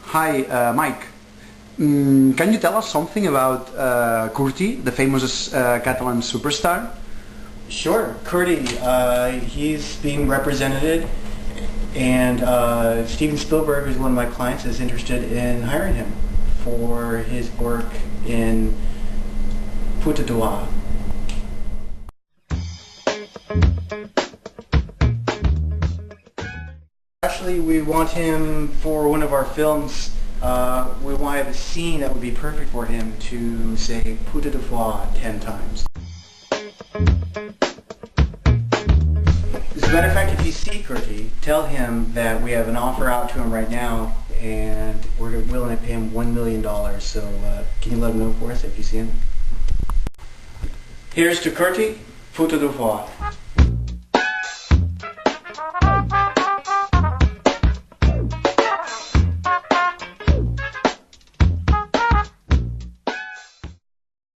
Hi, Mike. Can you tell us something about Kurti, the famous Catalan superstar? Sure, Kurti. He's being represented, and Steven Spielberg, who's one of my clients, is interested in hiring him for his work in portar-lo. Actually, we want him for one of our films. We want to have a scene that would be perfect for him to say portar-lo 10 times. As a matter of fact, if you see Kurti, tell him that we have an offer out to him right now and we're willing to pay him $1 million. So can you let him know for us if you see him? Here's to Kurti, portar-lo.